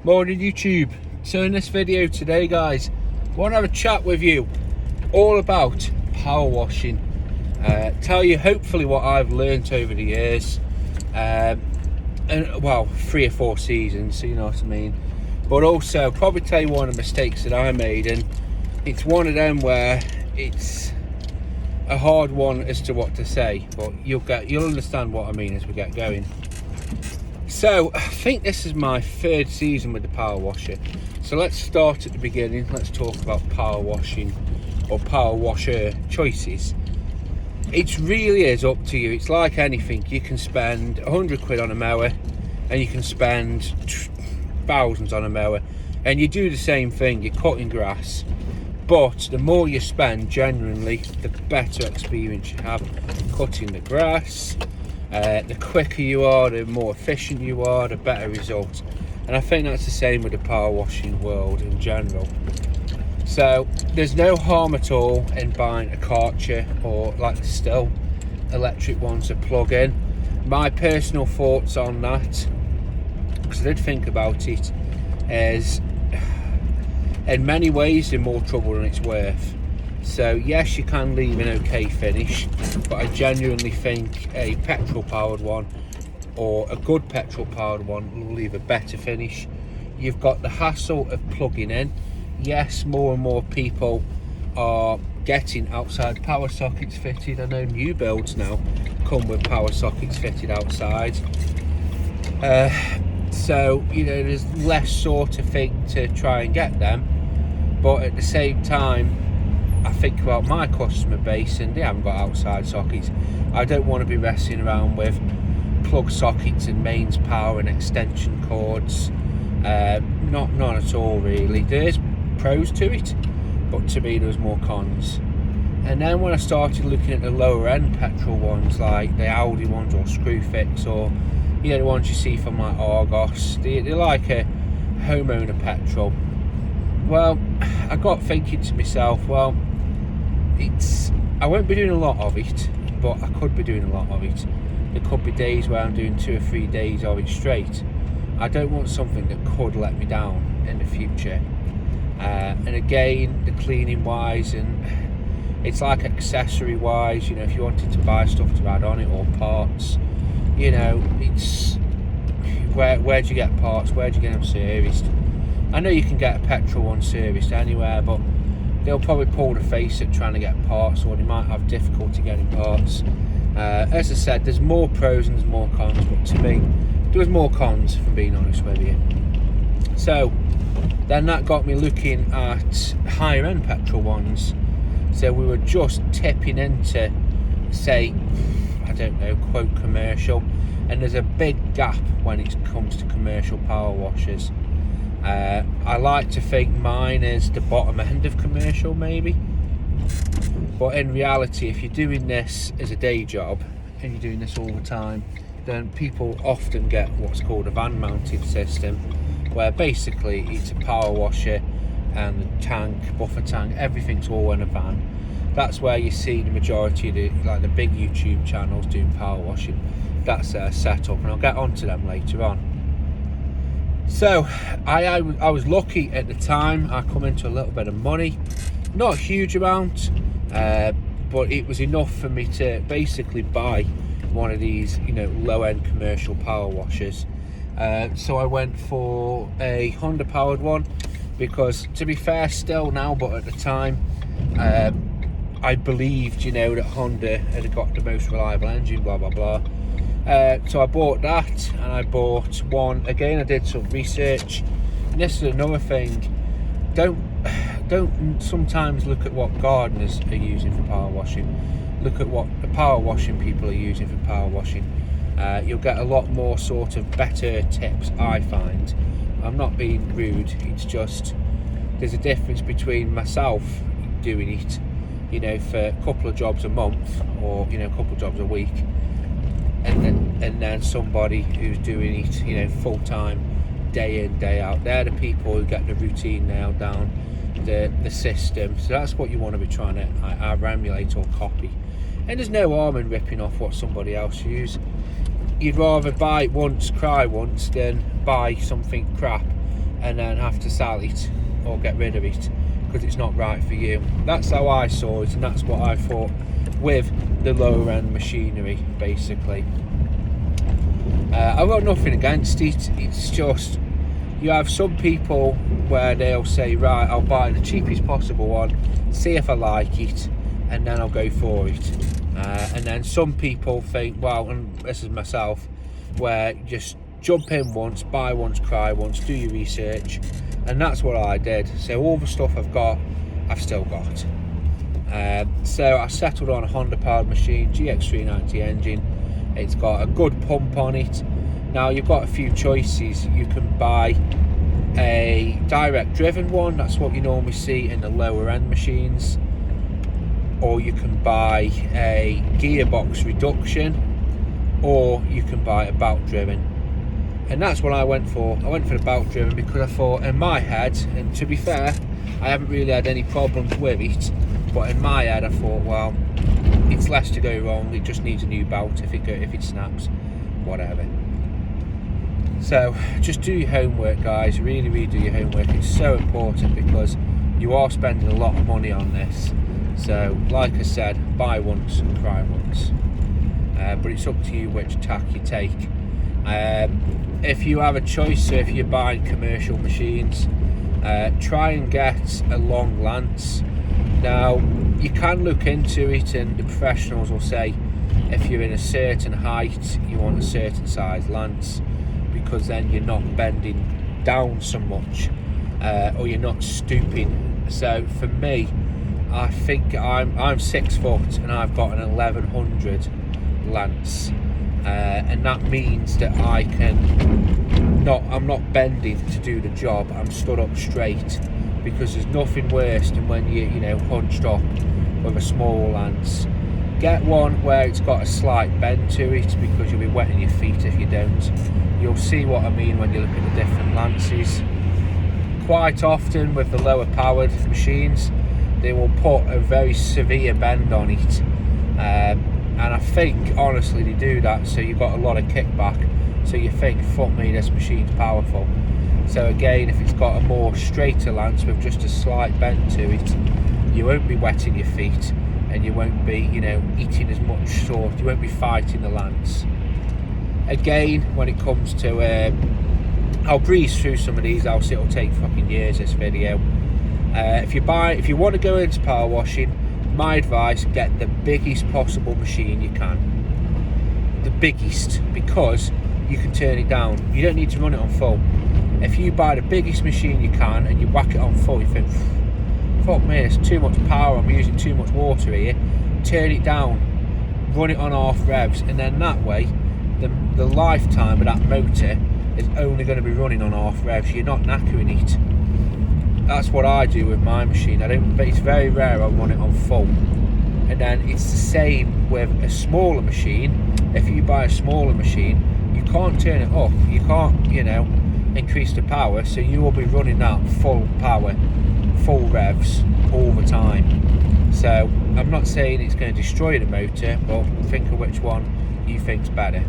Morning YouTube. So in this video today guys, I want to have a chat with you all about power washing. Tell you hopefully what I've learnt over the years, and well, 3 or 4 seasons, so you know what I mean. But also probably tell you one of the mistakes that I made, and it's one of them where it's a hard one as to what to say, but you'll understand what I mean as we get going. So I think this is my 3rd season with the power washer. So let's start at the beginning. Let's talk about power washing or power washer choices. It really is up to you. It's like anything. You can spend 100 quid on a mower and you can spend thousands on a mower, and you do the same thing. You're cutting grass, but the more you spend, generally the better experience you have cutting the grass. The quicker you are, the more efficient you are, the better result. And I think that's the same with the power washing world in general. So there's no harm at all in buying a Karcher or like the Still electric ones to plug in. My personal thoughts on that, because I did think about it, is in many ways they're more trouble than it's worth. So yes, you can leave an okay finish, but I genuinely think a petrol powered one or a good petrol powered one will leave a better finish. You've got the hassle of plugging in. Yes, more and more people are getting outside power sockets fitted. I know new builds now come with power sockets fitted outside. So you know, there's less sort of thing to try and get them, but at the same time I think about my customer base and they haven't got outside sockets. I don't want to be messing around with plug sockets and mains power and extension cords. Not at all really. There's pros to it, but to me there's more cons. And then when I started looking at the lower end petrol ones, like the Audi ones or Screwfix, or you know, the ones you see from like Argos, they're like a homeowner petrol. Well, I got thinking to myself, well, I won't be doing a lot of it, but I could be doing a lot of it. There could be days where I'm doing 2 or 3 days of it straight. I don't want something that could let me down in the future. And again, the cleaning wise, and it's like accessory wise, you know, if you wanted to buy stuff to add on it or parts, you know, it's where do you get parts, where do you get them serviced? I know you can get a petrol one serviced anywhere, but they'll probably pull the face at trying to get parts, or they might have difficulty getting parts. As I said, there's more pros and there's more cons, but to me there was more cons, if I'm being honest with you. So then that got me looking at higher end petrol ones. So we were just tipping into, say, I don't know, quote commercial, and there's a big gap when it comes to commercial power washers. I like to think mine is the bottom end of commercial maybe, but in reality if you're doing this as a day job and you're doing this all the time, then people often get what's called a van mounted system, where basically it's a power washer and the tank, buffer tank, everything's all in a van. That's where you see the majority of the big YouTube channels doing power washing. That's their setup, and I'll get onto them later on. So I was lucky at the time. I come into a little bit of money, not a huge amount, but it was enough for me to basically buy one of these, you know, low-end commercial power washers. So I went for a Honda powered one, because to be fair, still now, but at the time I believed, you know, that Honda had got the most reliable engine, blah blah blah. So I bought that, and I bought one again. I did some research, and this is another thing. Don't sometimes look at what gardeners are using for power washing. Look at what the power washing people are using for power washing. You'll get a lot more sort of better tips, I find. I'm not being rude, it's just there's a difference between myself doing it, you know, for a couple of jobs a month, or you know, a couple of jobs a week, and then somebody who's doing it, you know, full time, day in, day out. They're the people who get the routine nailed down, the system. So that's what you want to be trying to either emulate or copy. And there's no harm in ripping off what somebody else uses. You'd rather buy it once, cry once, than buy something crap and then have to sell it or get rid of it because it's not right for you. That's how I saw it, and that's what I thought with the lower end machinery, basically. I've got nothing against it. It's just, you have some people where they'll say, right, I'll buy the cheapest possible one, see if I like it, and then I'll go for it. And then some people think, well, and this is myself, where just jump in once, buy once, cry once, do your research, and that's what I did. So all the stuff I've got, I've still got. So I settled on a Honda powered machine, GX390 engine. It's got a good pump on it. Now you've got a few choices. You can buy a direct driven one, that's what you normally see in the lower end machines, or you can buy a gearbox reduction, or you can buy a belt driven. And that's what I went for. I went for the belt driven because I thought, in my head, and to be fair, I haven't really had any problems with it, but in my head I thought, well, it's less to go wrong, it just needs a new belt if it snaps, whatever. So just do your homework, guys, really do your homework. It's so important because you are spending a lot of money on this. So like I said, buy once and cry once, but it's up to you which tack you take. If you have a choice, so if you're buying commercial machines, try and get a long lance. Now you can look into it, and the professionals will say if you're in a certain height you want a certain size lance, because then you're not bending down so much, or you're not stooping. So for me, I think I'm 6 foot and I've got an 1100 lance, and that means that I'm not bending to do the job. I'm stood up straight, because there's nothing worse than when you're hunched up with a small lance. Get one where it's got a slight bend to it, because you'll be wetting your feet if you don't. You'll see what I mean when you look at the different lances. Quite often with the lower powered machines, they will put a very severe bend on it, and I think honestly they do that so you've got a lot of kickback, so you think, fuck me, this machine's powerful. So again, if it's got a more straighter lance with just a slight bend to it, you won't be wetting your feet, and you won't be eating as much salt, you won't be fighting the lance. Again, when it comes to I'll breeze through some of these, else it'll take fucking years, this video. If you want to go into power washing, my advice, get the biggest possible machine you can. The biggest, because you can turn it down. You don't need to run it on full. If you buy the biggest machine you can and you whack it on full, you think, fuck me, it's too much power, I'm using too much water here. Turn it down, run it on half revs, and then that way the lifetime of that motor is only going to be running on half revs. You're not knackering it. That's what I do with my machine. But it's very rare I run it on full. And then it's the same with a smaller machine. If you buy a smaller machine, you can't turn it up. You can't, increase the power. So you will be running that full power, full revs all the time. So I'm not saying it's going to destroy the motor, but think of which one you think's better.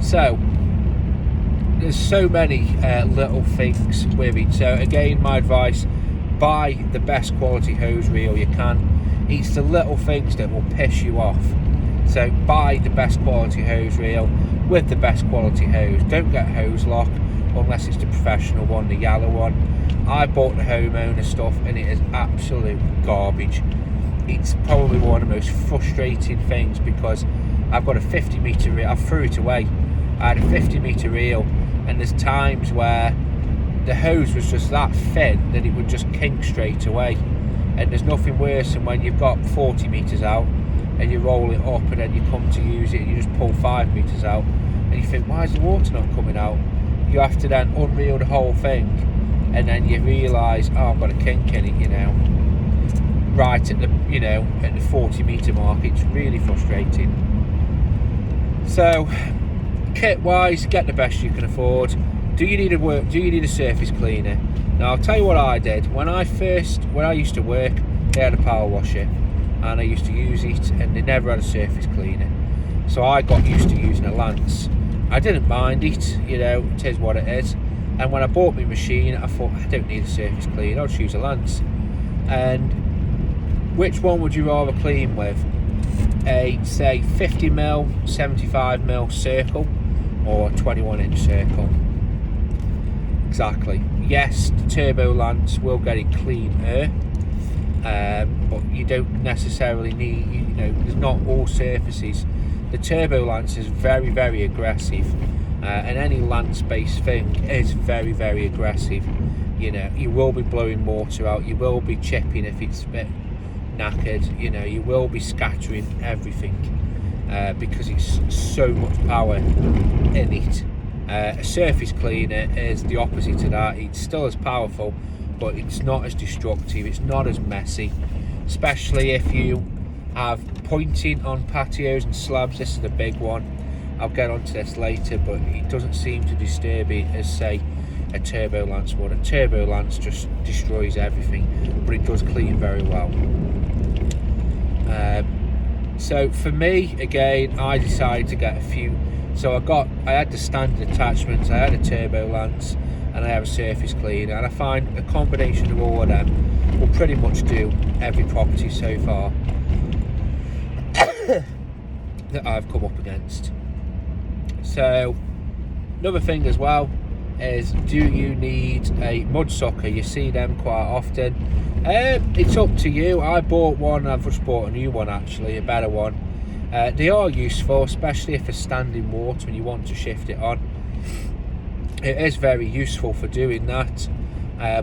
So there's so many little things with it. So again, my advice, buy the best quality hose reel you can. It's the little things that will piss you off. So buy the best quality hose reel with the best quality hose. Don't get hose lock unless it's the professional one, the yellow one. I bought the homeowner stuff and it is absolute garbage. It's probably one of the most frustrating things, because I've got a 50 metre reel. I threw it away. I had a 50 metre reel, and there's times where the hose was just that thin that it would just kink straight away. And there's nothing worse than when you've got 40 metres out and you roll it up, and then you come to use it and you just pull 5 metres out and you think, why is the water not coming out? You have to then unreel the whole thing, and then you realise, oh, I've got a kink in it, right at the 40 metre mark. It's really frustrating. So kit wise, get the best you can afford. Do you need a surface cleaner? Now I'll tell you what I did. When I used to work, they had a power washer and I used to use it, and they never had a surface cleaner. So I got used to using a lance. I didn't mind it, it is what it is. And when I bought my machine, I thought, I don't need a surface clean, I'll just use a lance. And which one would you rather clean with? A, say, 50mm, 75mm circle, or a 21-inch circle? Exactly. Yes, the turbo lance will get it cleaner, but you don't necessarily need, there's not all surfaces. The turbo lance is very, very aggressive, and any lance-based thing is very, very aggressive. You will be blowing water out, you will be chipping if it's a bit knackered, you will be scattering everything, because it's so much power in it. A surface cleaner is the opposite to that. It's still as powerful, but it's not as destructive, it's not as messy, especially if you have pointing on patios and slabs. This is a big one, I'll get onto this later, but it doesn't seem to disturb it as, say, a turbo lance would. A turbo lance just destroys everything, but it does clean very well. So for me, again, I decided to get a few. So I had the standard attachments, I had a turbo lance, and I have a surface cleaner, and I find a combination of all of them will pretty much do every property so far that I've come up against. So another thing as well is, do you need a mud sucker? You see them quite often. It's up to you. I bought one, I've just bought a new one actually, a better one. They are useful, especially if it's standing water and you want to shift it on. It is very useful for doing that,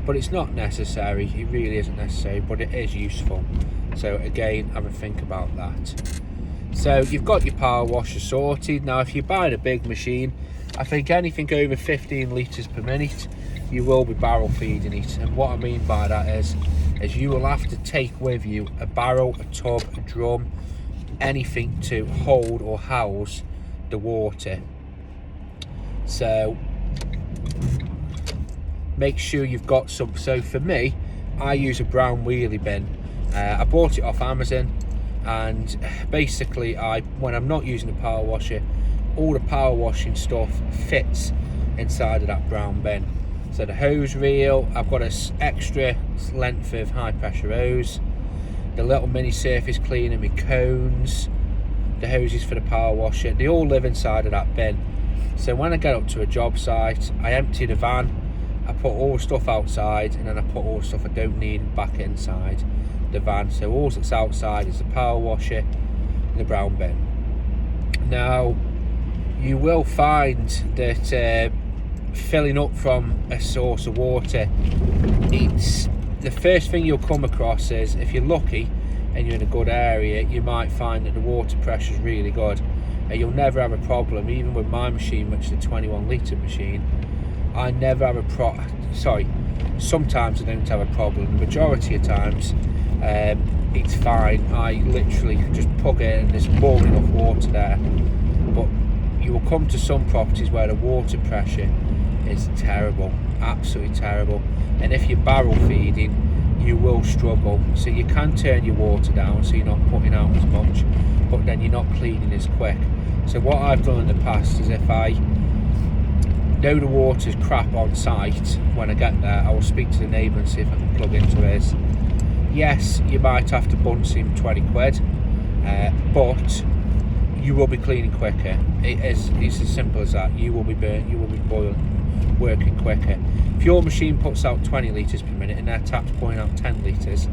but it's not necessary. It really isn't necessary, but it is useful. So again, have a think about that. So you've got your power washer sorted. Now if you're buying a big machine, I think anything over 15 litres per minute, you will be barrel feeding it. And what I mean by that is you will have to take with you a barrel, a tub, a drum, anything to hold or house the water. So make sure you've got some. So for me, I use a brown wheelie bin. I bought it off Amazon, and basically when I'm not using the power washer, all the power washing stuff fits inside of that brown bin. So the hose reel, I've got an extra length of high pressure hose, the little mini surface cleaner, my cones, the hoses for the power washer, they all live inside of that bin. So when I get up to a job site, I empty the van, I put all the stuff outside, and then I put all the stuff I don't need back inside the van. So all that's outside is the power washer and the brown bin. Now you will find that filling up from a source of water, it's the first thing you'll come across is, if you're lucky and you're in a good area, you might find that the water pressure is really good, and you'll never have a problem. Even with my machine, which is a 21 litre machine, I never have sometimes I don't have a problem. The majority of times it's fine. I literally just plug it and there's more than enough water there. But you will come to some properties where the water pressure is terrible, absolutely terrible, and if you're barrel feeding, you will struggle. So you can turn your water down so you're not putting out as much, but then you're not cleaning as quick. So what I've done in the past is, if I know the water's crap on site, when I get there, I will speak to the neighbour and see if I can plug into his. Yes, you might have to bunce him 20 quid, but you will be cleaning quicker. It's as simple as that. You will be working quicker. If your machine puts out 20 litres per minute and their tap's putting out 10 litres,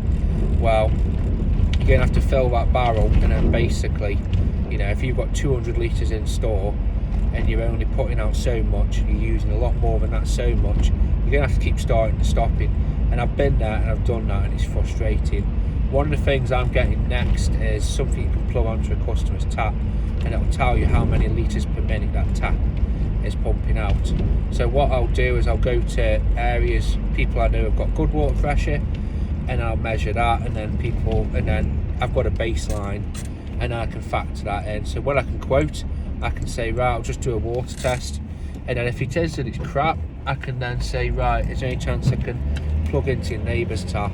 well, you're going to have to fill that barrel, and then basically, if you've got 200 litres in store and you're only putting out so much, you're using a lot more than that so much, you're going to have to keep starting and stopping. And I've been there and I've done that, and it's frustrating. One of the things I'm getting next is something you can plug onto a customer's tap, and it'll tell you how many litres per minute that tap is pumping out. So what I'll do is I'll go to areas people I know have got good water pressure, and I'll measure that, and then I've got a baseline, and I can factor that in. So when I can quote, I can say, right, I'll just do a water test, and then if it is that it's crap, I can then say, right, is there any chance I can plug into your neighbour's tap?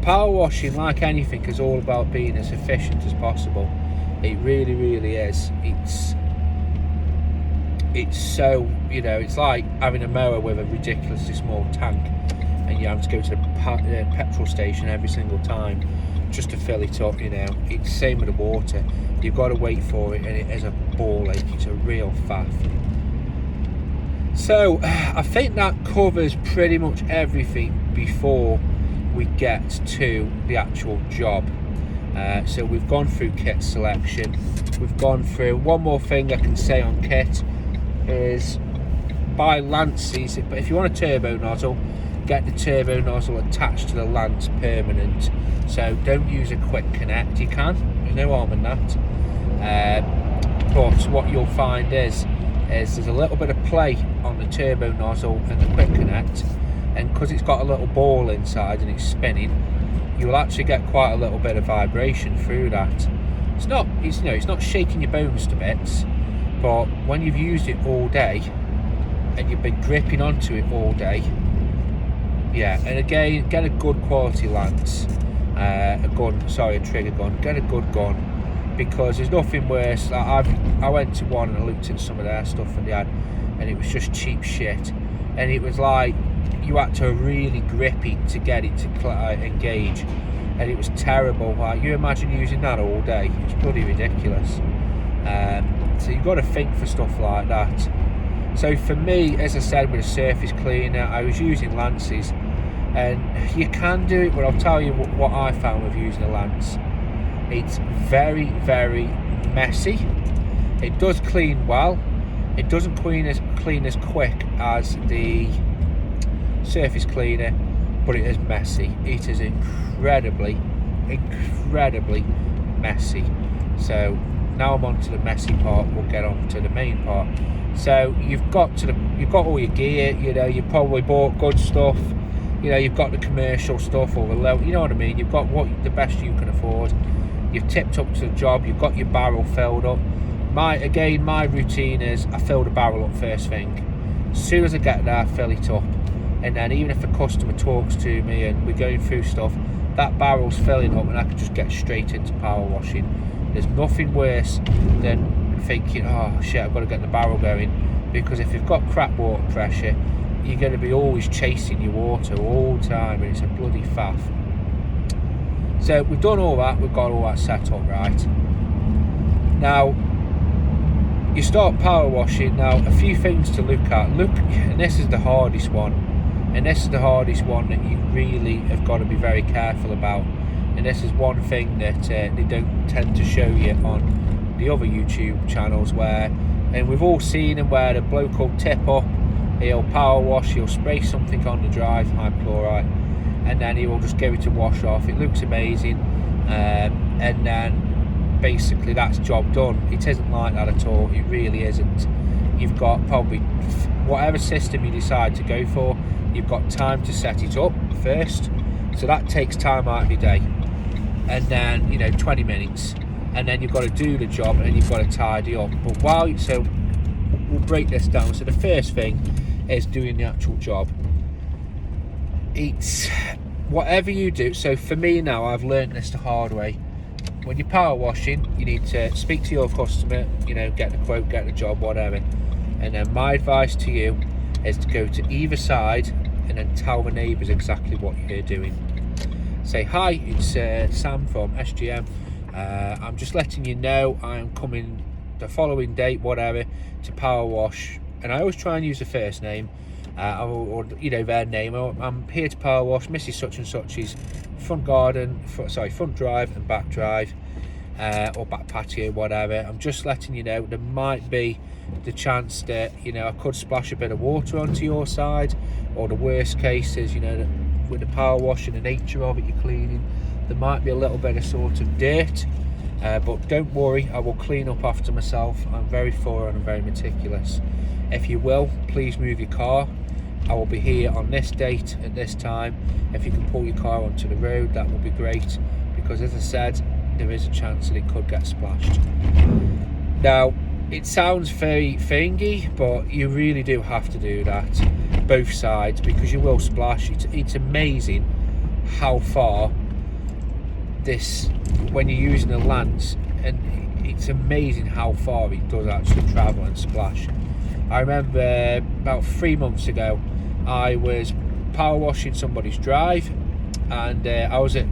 Power washing, like anything, is all about being as efficient as possible. It really, really is. it's so, you know, it's like having a mower with a ridiculously small tank, and you have to go to the petrol station every single time just to fill it up. You know, it's the same with the water. You've got to wait for it, and it is a ball ache. It's a real faff. So I think that covers pretty much everything before we get to the actual job. So we've gone through kit selection. We've gone through, one more thing I can say on kit is buy lances, but if you want a turbo nozzle, get the turbo nozzle attached to the lance permanent. So don't use a quick connect. You can, there's no harm in that. But what you'll find is there's a little bit of play on the turbo nozzle and the quick connect, and because it's got a little ball inside and it's spinning, you'll actually get quite a little bit of vibration through that. It's not shaking your bones to bits, but when you've used it all day and you've been gripping onto it all day, yeah. And again, get a good quality lance, a trigger gun. Get a good gun, because there's nothing worse. I went to one and I looked at some of their stuff and they had, and it was just cheap shit, and it was like you had to really grip it to get it to engage, and it was terrible. Like, you imagine using that all day, it's bloody ridiculous. So you've got to think for stuff like that. So for me, as I said, with a surface cleaner, I was using lances, and you can do it, but I'll tell you what I found with using a lance. It's very, very messy. It does clean well. It doesn't clean as quick as the surface cleaner, but it is messy. It is incredibly messy. So now I'm on to the messy part. We'll get on to the main part. So you've got all your gear. You know, you probably bought good stuff. You know, you've got the commercial stuff or the low. You know what I mean? You've got the best you can afford. You've tipped up to the job. You've got your barrel filled up. My routine is I fill the barrel up first thing. As soon as I get there, I fill it up. And then even if a customer talks to me and we're going through stuff, that barrel's filling up and I can just get straight into power washing. There's nothing worse than thinking, oh shit, I've got to get the barrel going, because if you've got crap water pressure, you're going to be always chasing your water all the time, and it's a bloody faff. So we've done all that, we've got all that set up right. Now you start power washing. Now a few things to look at. And this is the hardest one. And this is the hardest one that you really have got to be very careful about. And this is one thing that they don't tend to show you on the other YouTube channels, and we've all seen them, where the bloke will tip up, he'll power wash, he'll spray something on the drive, hypochlorite, and then he will just give it to wash off. It looks amazing, and then basically that's job done. It isn't like that at all. It really isn't. You've got probably whatever system you decide to go for, you've got time to set it up first, so that takes time out of your day, and then 20 minutes, and then you've got to do the job and you've got to tidy up. But we'll break this down. So the first thing is doing the actual job. It's whatever you do. So for me now, I've learned this the hard way. When you're power washing, you need to speak to your customer, get the quote, get the job, whatever. And then my advice to you is to go to either side and then tell the neighbours exactly what you're doing. Say, hi, it's Sam from SGM. I'm just letting you know I'm coming the following date, whatever, to power wash. And I always try and use the first name, or their name. I'm here to power wash Mrs. Such and Such's front drive and back drive, or back patio, whatever. I'm just letting you know there might be the chance that I could splash a bit of water onto your side, or the worst case is with the power wash and the nature of it, you're cleaning, there might be a little bit of sort of dirt, but don't worry, I will clean up after myself. I'm very thorough and I'm very meticulous. If you will, please move your car. I will be here on this date at this time. If you can pull your car onto the road, that would be great, because as I said, there is a chance that it could get splashed. Now, it sounds very thingy, but you really do have to do that, both sides, because you will splash. It's amazing how far this, when you're using a lance, and it's amazing how far it does actually travel and splash. I remember about 3 months ago, I was power washing somebody's drive, and I was at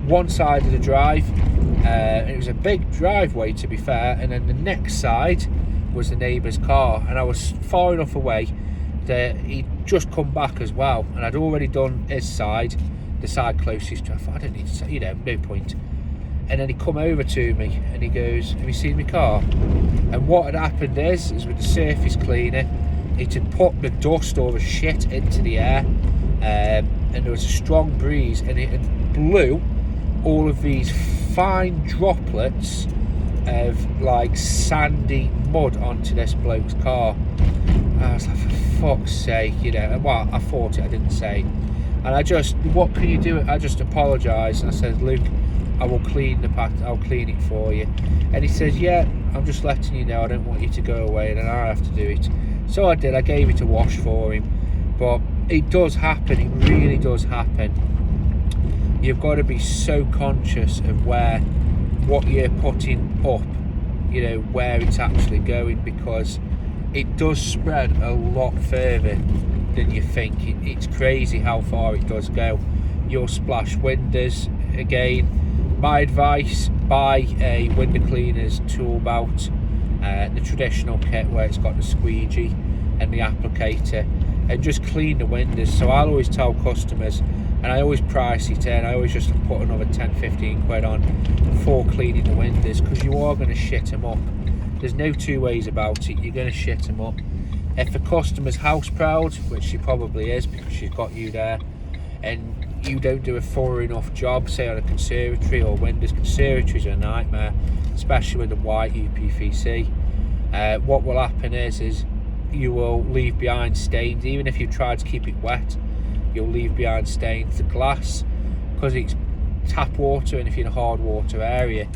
one side of the drive, and it was a big driveway to be fair, and then the next side was the neighbour's car, and I was far enough away that he'd just come back as well, and I'd already done his side, the side closest to. I thought, I don't need to say, no point. And then he come over to me and he goes, "Have you seen my car?" And what had happened is with the surface cleaner, it had put the dust or the shit into the air, and there was a strong breeze, and it had blew all of these fine droplets of like sandy mud onto this bloke's car. I was like, for fuck's sake, well, I thought it, I didn't say. And I just, what can you do? I just apologised, and I said, "Luke, I will clean the pack, I'll clean it for you." And he says, "Yeah, I'm just letting you know, I don't want you to go away, and then I have to do it." So I did, I gave it a wash for him. But it does happen, it really does happen. You've got to be so conscious of what you're putting up, where it's actually going, because it does spread a lot further than you think. It's crazy how far it does go. You'll splash windows. Again, my advice, buy a window cleaner's tool belt, the traditional kit where it's got the squeegee and the applicator, and just clean the windows. So I'll always tell customers, and I always price it in, I always just put another 10-15 quid on for cleaning the windows, because you are going to shit them up. There's no two ways about it, you're going to shit them up. If the customer's house proud, which she probably is because she's got you there, and you don't do a thorough enough job, say on a conservatory or windows, conservatories are a nightmare, especially with the white UPVC. What will happen is you will leave behind stains. Even if you try to keep it wet, you'll leave behind stains. The glass, because it's tap water, and if you're in a hard water area,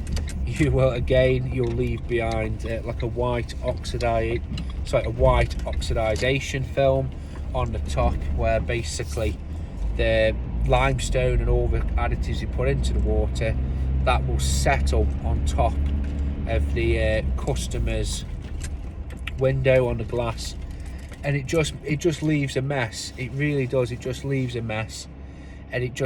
you'll leave behind like a white oxidization film on the top, where basically the limestone and all the additives you put into the water, that will settle on top of the customer's window on the glass, and it just leaves a mess. It really does. It just leaves a mess, and it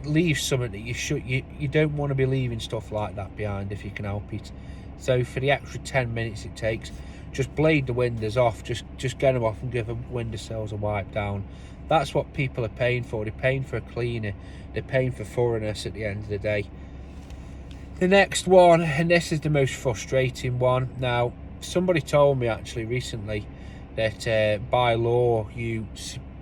leaves something that you don't want to be leaving stuff like that behind if you can help it. So for the extra 10 minutes it takes, just blade the windows off, just get them off and give the windowsills a wipe down. That's what people are paying for. They're paying for a cleaner, they're paying for thoroughness at the end of the day. The next one, and this is the most frustrating one. Now, somebody told me actually recently that by law, you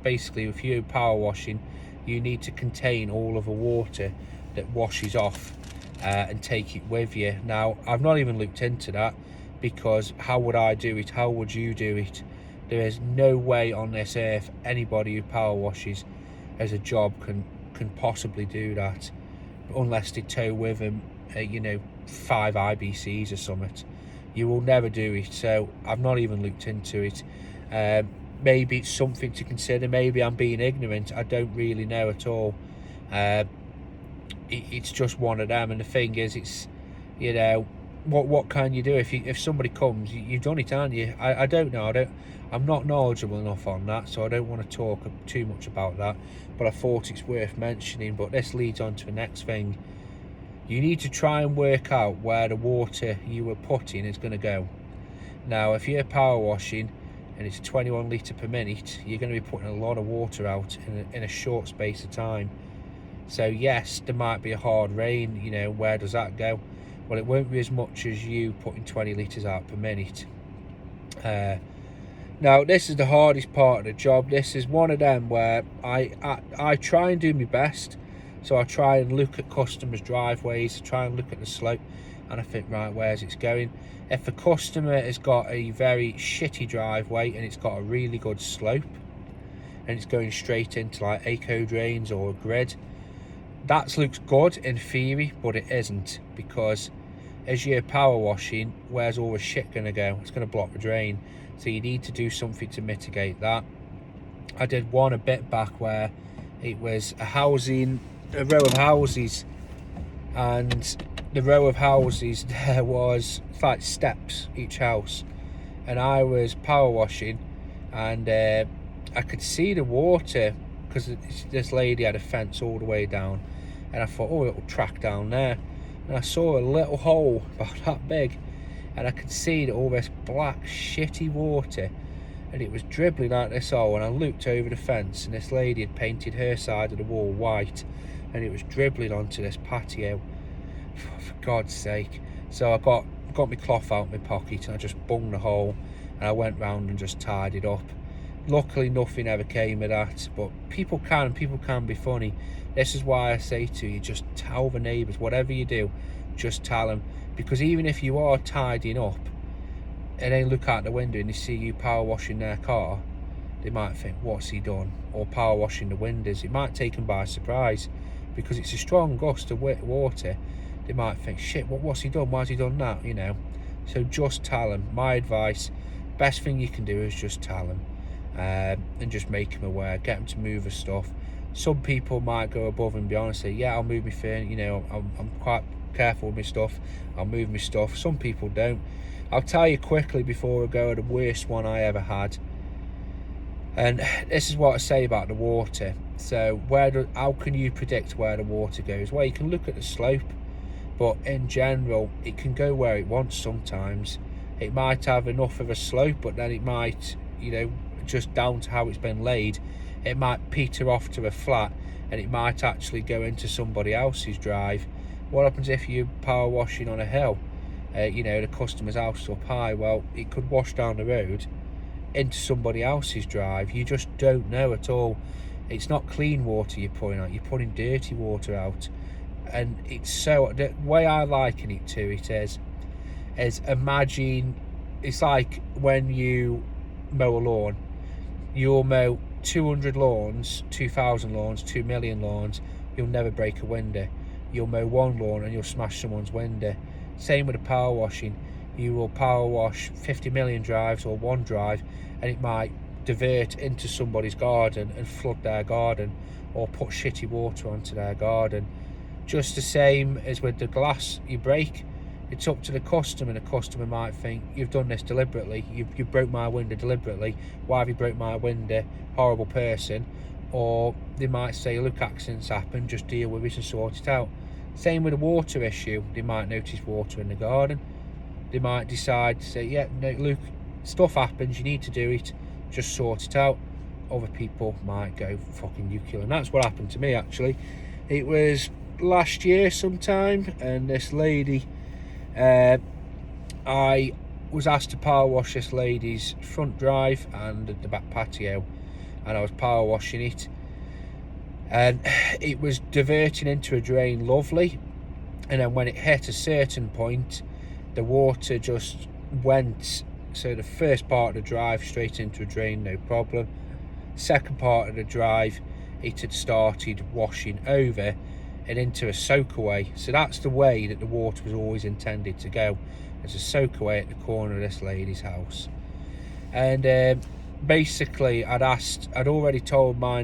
basically, if you're power washing, you need to contain all of the water that washes off and take it with you. Now, I've not even looked into that, because how would I do it? How would you do it? There is no way on this earth anybody who power washes as a job can possibly do that, unless they tow with them 5 IBCs or something. You will never do it. So I've not even looked into it. Maybe it's something to consider. Maybe I'm being ignorant. I don't really know at all. It's just one of them. And the thing is, it's what can you do if somebody comes? You've done it, haven't you? I don't know. I'm not knowledgeable enough on that, so I don't want to talk too much about that. But I thought it's worth mentioning. But this leads on to the next thing. You need to try and work out where the water you were putting is going to go. Now, if you're power washing and it's 21 litre per minute, you're going to be putting a lot of water out in a short space of time. So yes, there might be a hard rain. Where does that go? Well, it won't be as much as you putting 20 litres out per minute. Now, this is the hardest part of the job. This is one of them where I try and do my best. So I try and look at customers' driveways, try and look at the slope, and I think, right, where's it going? If a customer has got a very shitty driveway and it's got a really good slope, and it's going straight into like eco drains or a grid, that looks good in theory, but it isn't, because as you're power washing, where's all the shit going to go? It's going to block the drain. So you need to do something to mitigate that. I did one a bit back where it was a row of houses, and the row of houses, there was like steps each house, and I was power washing, and I could see the water because this lady had a fence all the way down, and I thought, oh, it'll track down there, and I saw a little hole about that big, and I could see that all this black shitty water, and it was dribbling out this hole, and I looked over the fence, and this lady had painted her side of the wall white, and it was dribbling onto this patio. For God's sake. So I got my cloth out of my pocket, and I just bunged the hole, and I went round and just tied it up. Luckily nothing ever came of that, but people can be funny. This is why I say to you, just tell the neighbours, whatever you do, just tell them, because even if you are tidying up and they look out the window and they see you power washing their car, they might think, what's he done? Or power washing the windows. It might take them by surprise, because it's a strong gust of water. They might think, shit, what's he done? Why's he done that? You know. So just tell them. My advice, best thing you can do is just tell them, and just make them aware. Get them to move the stuff. Some people might go above and beyond and say, yeah, I'll move my furniture. You know, I'm quite careful with my stuff. I'll move my stuff. Some people don't. I'll tell you quickly before I go, the worst one I ever had. And this is what I say about the water. So how can you predict where the water goes? Well, you can look at the slope, but in general it can go where it wants. Sometimes it might have enough of a slope, but then it might, you know, just down to how it's been laid, it might peter off to a flat, and it might actually go into somebody else's drive. What happens if you're power washing on a hill, you know, the customer's house up high? Well, it could wash down the road into somebody else's drive. You just don't know at all. It's not clean water you're putting out, you're putting dirty water out. And it's so, the way I liken it to it is imagine, it's like when you mow a lawn, you'll mow 200 lawns, 2,000 lawns, 2 million lawns, you'll never break a window. You'll mow one lawn and you'll smash someone's window. Same with the power washing. You will power wash 50 million drives or one drive, and it might divert into somebody's garden and flood their garden, or put shitty water onto their garden. Just the same as with the glass you break, it's up to the customer. The customer might think, you've done this deliberately, you broke my window deliberately, why have you broke my window, horrible person. Or they might say, look, accidents happen, just deal with it and sort it out. Same with the water issue. They might notice water in the garden, they might decide to say, yeah, no, look, stuff happens, you need to do it, just sort it out. Other people might go fucking nuclear, and that's what happened to me actually. It was last year sometime, and this lady, I was asked to power wash this lady's front drive and the back patio, and I was power washing it, and it was diverting into a drain lovely, and then when it hit a certain point, the water just went, so the first part of the drive straight into a drain, no problem. Second part of the drive, it had started washing over and into a soakaway. So that's the way that the water was always intended to go, as a soakaway at the corner of this lady's house. And basically I'd already told my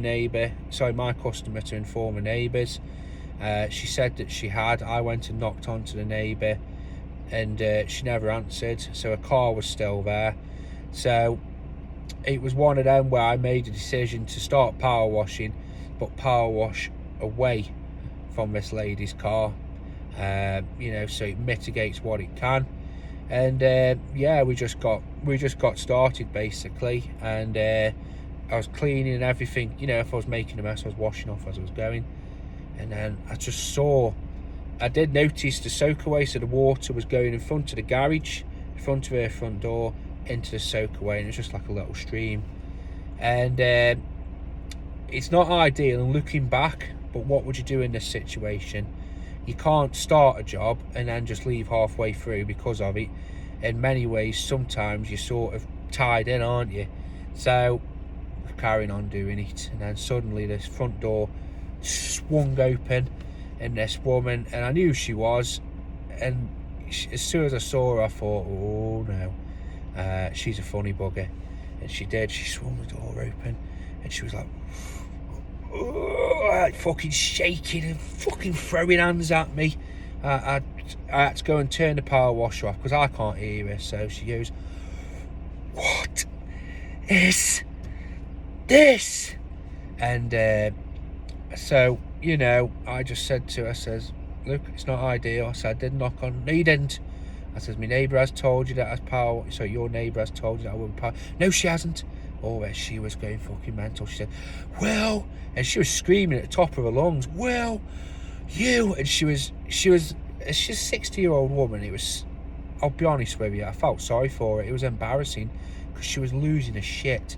customer to inform the neighbours. She said that she had. I went and knocked onto the neighbour, and she never answered, so her car was still there. So it was one of them where I made a decision to start power washing, but power wash away from this lady's car, you know, so it mitigates what it can. And yeah, we just got started basically, and I was cleaning and everything, you know. If I was making a mess, I was washing off as I was going, and then I did notice the soakaway, so the water was going in front of the garage, in front of her front door, into the soakaway, and it was just like a little stream. And it's not ideal, and looking back, but what would you do in this situation? You can't start a job and then just leave halfway through because of it. In many ways, sometimes you're sort of tied in, aren't you? So carrying on doing it, and then suddenly this front door swung open, and this woman, and I knew she was, and as soon as I saw her, I thought, oh no, she's a funny bugger. And she swung the door open, and she was like, fucking shaking and fucking throwing hands at me. I had to go and turn the power washer off because I can't hear her. So she goes, is this? And so, you know, I just said to her, I says, look, it's not ideal. I said, I did knock on. No, you didn't. I says, my neighbour has told you that as power. So your neighbour has told you that I will be power. No, she hasn't. Oh, she was going fucking mental. She said, well, and she was screaming at the top of her lungs, well, you. And she's a 60-year-old woman. It was, I'll be honest with you, I felt sorry for her. It was embarrassing because she was losing her shit.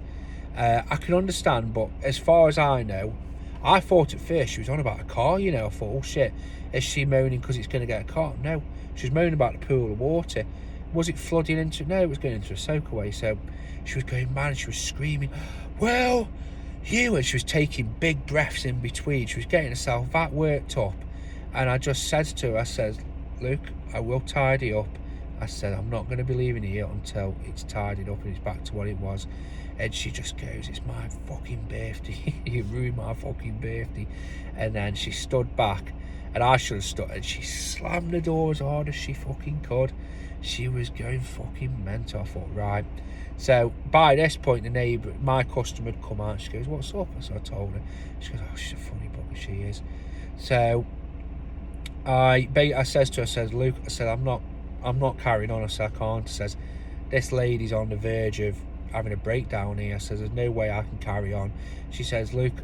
I can understand, but as far as I know, I thought at first she was on about a car, you know. I thought, oh shit, is she moaning because it's going to get a car? No, she was moaning about the pool of water. Was it flooding into? No, it was going into a soakaway. So she was going mad. She was screaming, well, you. And she was taking big breaths in between. She was getting herself that worked up. And I just said to her, I said, look, I will tidy up. I said, I'm not going to be leaving here until it's tidied up and it's back to what it was. And she just goes, it's my fucking birthday. You ruined my fucking birthday. And then she stood back, and I should have stood, and she slammed the door as hard as she fucking could. She was going fucking mental. I thought, right. So by this point, the neighbour, my customer, had come out. She goes, what's up? So I told her. She goes, oh, she's a funny bugger, she is. So I says to her, I says, Luke, I said, I'm not carrying on. I said, I can't. I says, this lady's on the verge of having a breakdown here. I says, there's no way I can carry on. She says, Luke,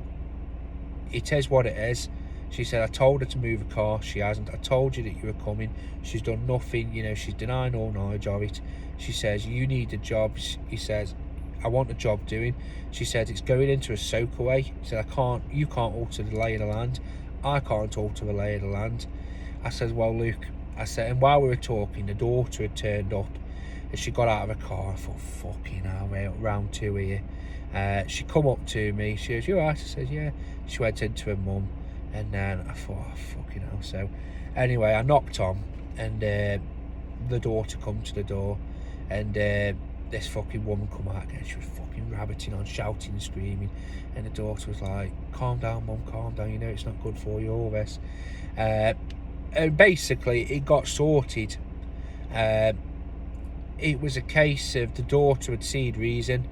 it is what it is. She said, I told her to move a car. She hasn't. I told you that you were coming. She's done nothing. You know, she's denying all knowledge of it. She says, you need a job. He says, I want a job doing. She said, it's going into a soakaway. He said, you can't alter the lay of the land. I can't alter the lay of the land. I said, well, Luke, I said, and while we were talking, the daughter had turned up, and she got out of her car. I thought, fucking hell, we're round two here. She come up to me. She goes, you all right? I said, yeah. She went into her mum, and then I thought, oh, fucking hell. So anyway, I knocked on, and the daughter come to the door, and this fucking woman come out again. She was fucking rabbiting on, shouting and screaming, and the daughter was like, calm down, mum, calm down, you know it's not good for you, all this. And basically it got sorted. It was a case of the daughter had seen reason.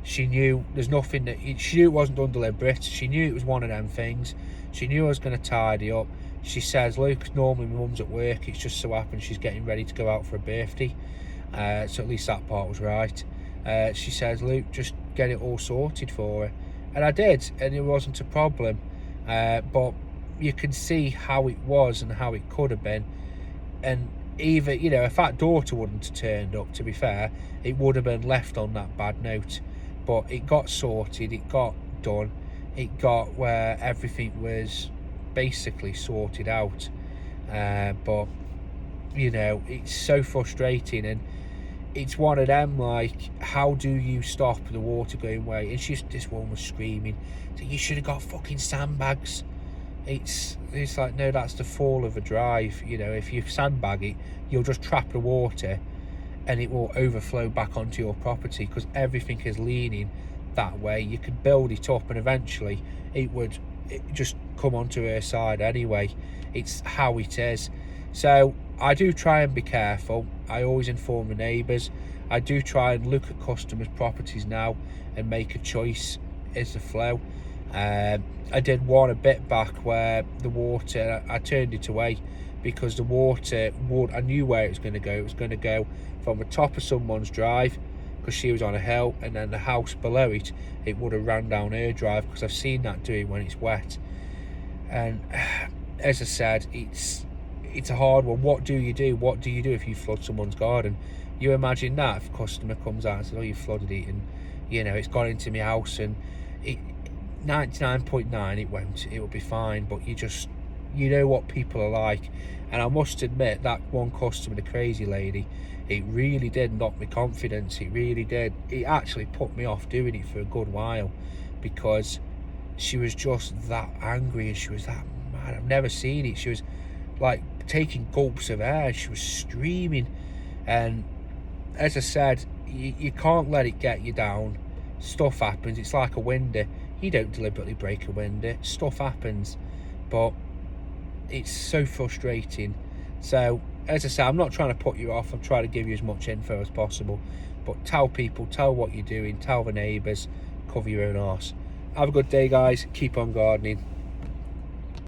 She knew there's nothing that she knew it wasn't done deliberate. She knew it was one of them things. She knew I was going to tidy up. She says, Luke, normally my mum's at work, it's just so happens she's getting ready to go out for a birthday. So at least that part was right. She says, Luke, just get it all sorted for her. And I did, and it wasn't a problem. But you can see how it was and how it could have been. And even, you know, if that daughter wouldn't have turned up, to be fair, it would have been left on that bad note. But it got sorted, it got done, it got where everything was basically sorted out. But, you know, it's so frustrating, and it's one of them, like, how do you stop the water going away? And this woman was screaming, so you should have got fucking sandbags. It's like, no, that's the fall of a drive. You know, if you sandbag it, you'll just trap the water and it will overflow back onto your property because everything is leaning that way. You could build it up and eventually it would just come onto her side anyway. It's how it is. So I do try and be careful. I always inform the neighbours. I do try and look at customers' properties now and make a choice. Is the flow? I did one a bit back where the water, I turned it away because the water I knew where it was going to go. It was going to go from the top of someone's drive because she was on a hill, and then the house below it would have ran down her drive because I've seen that doing when it's wet. And as I said, it's a hard one. What do you do? What do you do if you flood someone's garden? You imagine that if a customer comes out and says, oh, you flooded it, and you know it's gone into my house, and 99.9 it won't, it will be fine. But you know what people are like. And I must admit, that one customer, the crazy lady, it really did knock me confidence. It really did. It actually put me off doing it for a good while because she was just that angry and she was that mad. I've never seen it. She was like taking gulps of air. She was screaming. And as I said, you can't let it get you down. Stuff happens. It's like a window. You don't deliberately break a window. Stuff happens. But it's so frustrating. So as I say, I'm not trying to put you off. I'm trying to give you as much info as possible. But tell people, tell what you're doing, tell the neighbours, cover your own arse. Have a good day, guys. Keep on gardening.